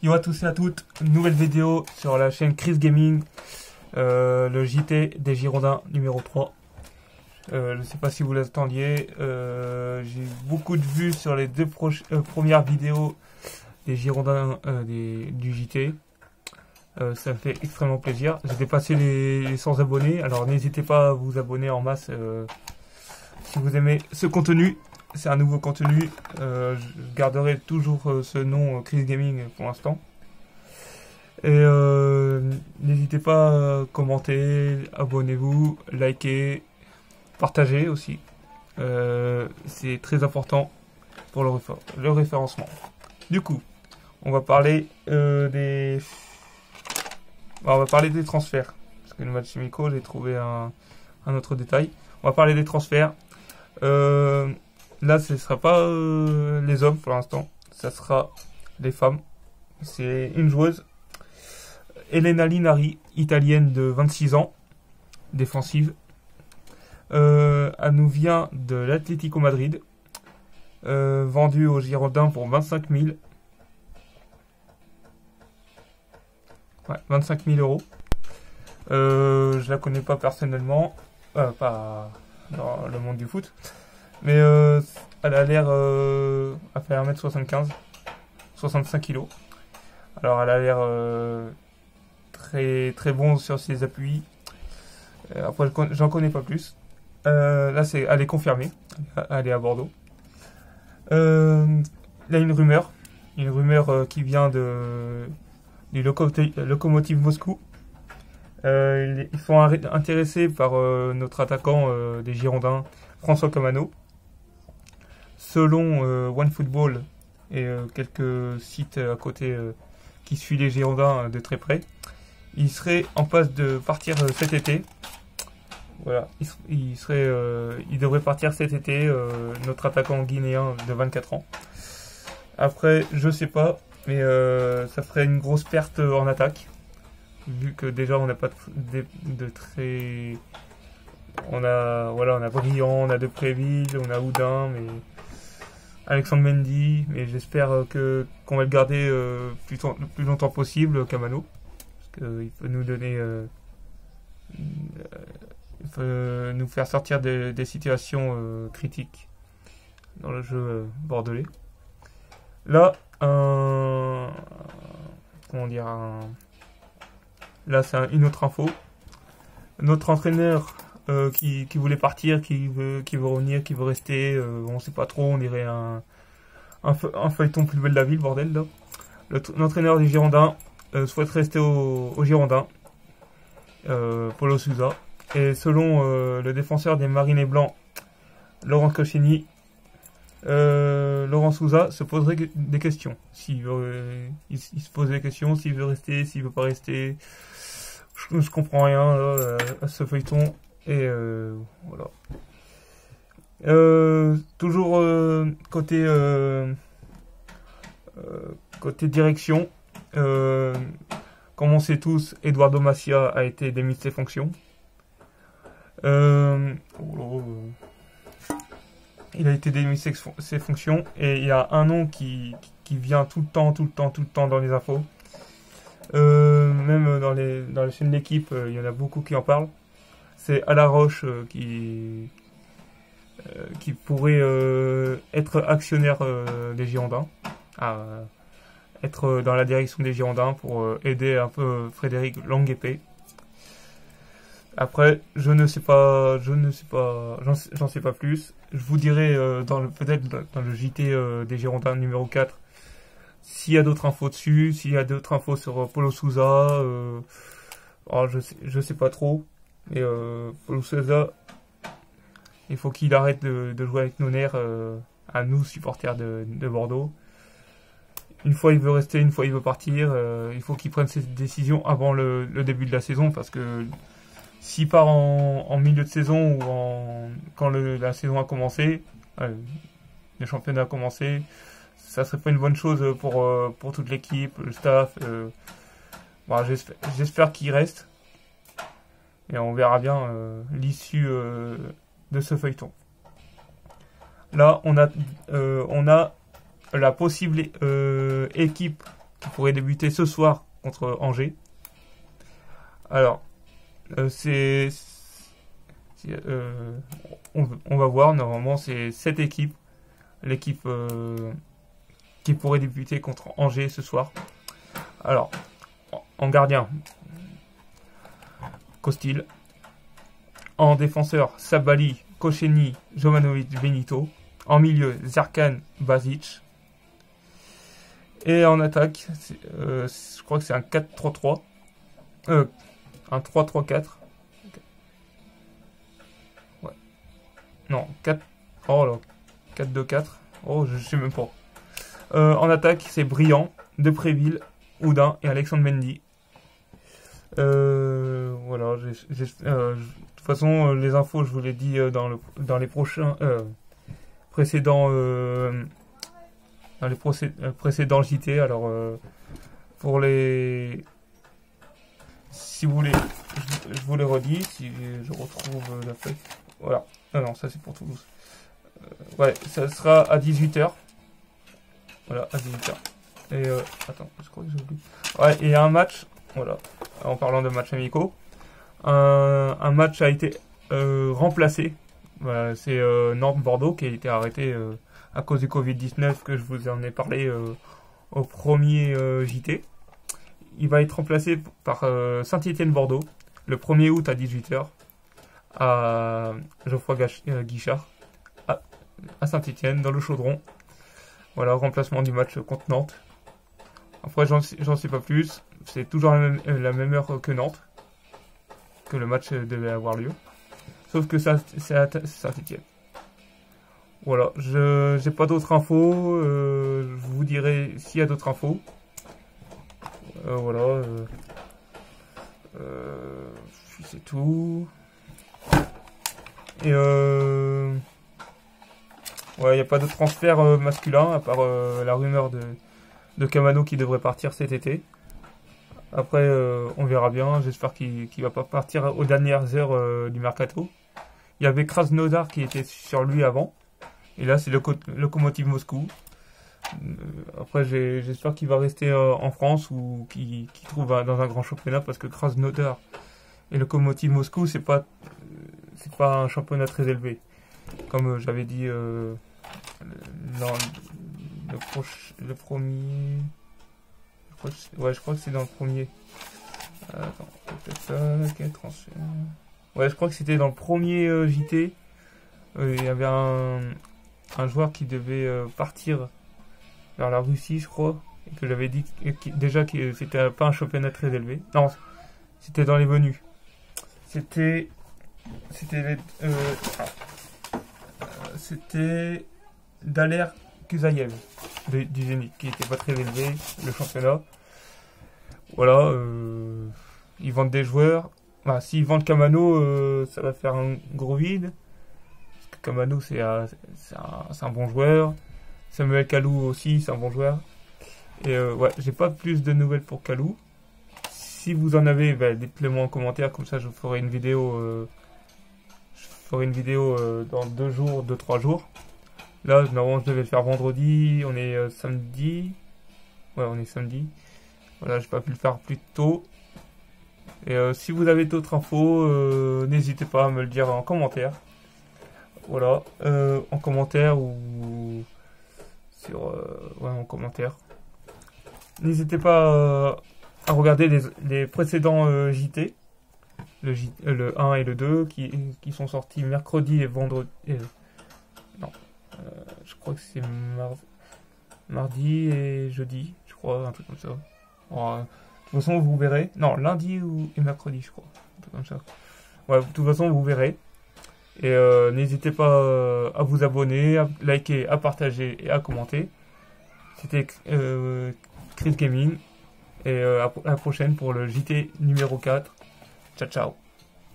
Yo à tous et à toutes, nouvelle vidéo sur la chaîne Chris Gaming, le JT des Girondins numéro 3. Je sais pas si vous l'attendiez, j'ai eu beaucoup de vues sur les deux premières vidéos des Girondins du JT. Ça me fait extrêmement plaisir. J'ai dépassé les 100 abonnés, alors n'hésitez pas à vous abonner en masse si vous aimez ce contenu. C'est un nouveau contenu, je garderai toujours ce nom Chris Gaming pour l'instant. Et n'hésitez pas à commenter, abonnez-vous, likez, partagez aussi. C'est très important pour le référencement. Du coup, on va parler des transferts. Parce que le match Miko, j'ai trouvé un autre détail. On va parler des transferts. Là, ce ne sera pas les hommes pour l'instant, ça sera les femmes. C'est une joueuse, Elena Linari, italienne de 26 ans, défensive. Elle nous vient de l'Atlético Madrid, vendue aux Girondins pour 25 000. Ouais, 25 000 euros. Je la connais pas personnellement, pas dans le monde du foot. Mais elle a l'air à faire 1m75, 65 kg. Alors elle a l'air très très bon sur ses appuis. Après j'en connais pas plus. Là elle est confirmée. Elle est à Bordeaux. Là une rumeur qui vient du Lokomotiv Moscou. Ils sont intéressés par notre attaquant des Girondins, François Camano. Selon OneFootball et quelques sites à côté qui suivent les Girondins de très près, il serait en passe de partir cet été. Voilà, il devrait partir cet été, notre attaquant guinéen de 24 ans. Après, je sais pas, mais ça ferait une grosse perte en attaque, vu que déjà on n'a pas de très... On a Briand, on a Depréville, on a Houdin, mais Alexandre Mendy, mais j'espère qu'on va le garder le plus longtemps possible, Camano, parce qu'il peut nous donner, il peut nous faire sortir des situations critiques dans le jeu bordelais. Là, là c'est une autre info. Notre entraîneur qui voulait partir, qui veut revenir, qui veut rester, on sait pas trop, on dirait un feuilleton plus belle de la ville, bordel là. L'entraîneur des Girondins souhaite rester aux Girondins, Paulo Sousa. Et selon le défenseur des Marinés Blancs, Laurent Koscielny, Laurent Sousa se poserait des questions. Il se pose des questions, s'il veut rester, s'il veut pas rester. Je comprends rien là, à ce feuilleton. Et voilà. Toujours côté direction, comme on sait tous, Eduardo Macia a été démis de ses fonctions. Il a été démis de ses fonctions et il y a un nom qui vient tout le temps dans les infos. Même dans la chaîne de l'équipe, il y en a beaucoup qui en parlent. C'est Alaroche qui pourrait être actionnaire des Girondins, être dans la direction des Girondins pour aider un peu Frédéric Languepé. Après, j'en sais pas plus. Je vous dirai peut-être dans le JT des Girondins numéro 4 s'il y a d'autres infos dessus, s'il y a d'autres infos sur Paulo Sousa. Je sais pas trop. Mais Paulo Sousa, il faut qu'il arrête de jouer avec nos nerfs à nous, supporters de Bordeaux. Une fois il veut rester, une fois il veut partir. Il faut qu'il prenne ses décisions avant le début de la saison, parce que s'il part en milieu de saison ou quand la saison a commencé, le championnat a commencé, ça serait pas une bonne chose pour toute l'équipe, le staff. J'espère qu'il reste. Et on verra bien l'issue de ce feuilleton. Là, on a la possible équipe qui pourrait débuter ce soir contre Angers. Alors, on va voir, normalement c'est cette équipe, l'équipe qui pourrait débuter contre Angers ce soir. Alors, en gardien, Costil. En défenseur, Sabali, Koscielny, Jovanovic, Benito. En milieu, Zerkan, Basic. Et en attaque, je crois que c'est un 4-3-3. Un 3-3-4. Ouais. Non, 4. Oh là. 4-2-4. Oh, je sais même pas. En attaque, c'est Briand, Depréville, Oudin et Alexandre Mendy. Voilà. De toute façon, les infos, je vous l'ai dit dans les prochains précédents précédents JT. Alors, pour les, si vous voulez, je vous les redis, si je retrouve la feuille. Voilà. Non, ça c'est pour Toulouse. Ouais, ça sera à 18h. Voilà, à 18h. Et attends, je crois que j'ai oublié. Ouais, et un match, voilà, en parlant de matchs amicaux, un match a été remplacé. Voilà, c'est Nantes-Bordeaux qui a été arrêté à cause du Covid-19 que je vous en ai parlé au premier JT. Il va être remplacé par Saint-Étienne-Bordeaux le 1er août à 18h à Geoffroy Guichard à Saint-Étienne dans le Chaudron. Voilà, remplacement du match contre Nantes. Après, j'en sais pas plus. C'est toujours la même heure que Nantes, que le match devait avoir lieu. Sauf que ça, c'est à Saint-Étienne. Voilà, je n'ai pas d'autres infos. Je vous dirai s'il y a d'autres infos. Voilà. C'est tout. Et ouais, il n'y a pas de transfert masculin, à part la rumeur de Camano qui devrait partir cet été. Après, on verra bien. J'espère qu'il va pas partir aux dernières heures du mercato. Il y avait Krasnodar qui était sur lui avant. Et là, c'est le Lokomotiv Moscou. Après, j'espère qu'il va rester en France ou qu'il trouve dans un grand championnat, parce que Krasnodar et Lokomotiv Moscou, c'est pas un championnat très élevé. Comme j'avais dit dans le premier. Je crois que c'est dans le premier. Attends, peut-être ça, quel transfert. Ouais, je crois que c'était dans le premier JT. Il y avait un joueur qui devait partir vers la Russie, je crois. Et que j'avais dit déjà que c'était pas un championnat très élevé. Non, c'était dans les venus. C'était Daler Kuzayev du Zénith, qui était pas très élevé, le championnat. Voilà, ils vendent des joueurs. Bah, s'ils vendent Camano, ça va faire un gros vide. Parce que Camano, c'est un bon joueur. Samuel Kalou aussi, c'est un bon joueur. Et ouais, j'ai pas plus de nouvelles pour Kalou. Si vous en avez, bah, dites-le-moi en commentaire, comme ça je ferai une vidéo. Dans 2-3 jours. Là, normalement, je devais le faire vendredi. On est samedi. Ouais, on est samedi. Voilà, j'ai pas pu le faire plus tôt. Et si vous avez d'autres infos, n'hésitez pas à me le dire en commentaire. Voilà, en commentaire ou sur ouais, en commentaire. N'hésitez pas à regarder les précédents JT, le 1 et le 2 qui sont sortis mercredi et vendredi. Non, je crois que c'est mardi et jeudi, je crois, un truc comme ça. Alors, de toute façon, vous verrez. Non, lundi et mercredi, je crois. Un truc comme ça. Ouais, de toute façon, vous verrez. Et n'hésitez pas à vous abonner, à liker, à partager et à commenter. C'était Chris Gaming. Et à la prochaine pour le JT numéro 4. Ciao, ciao.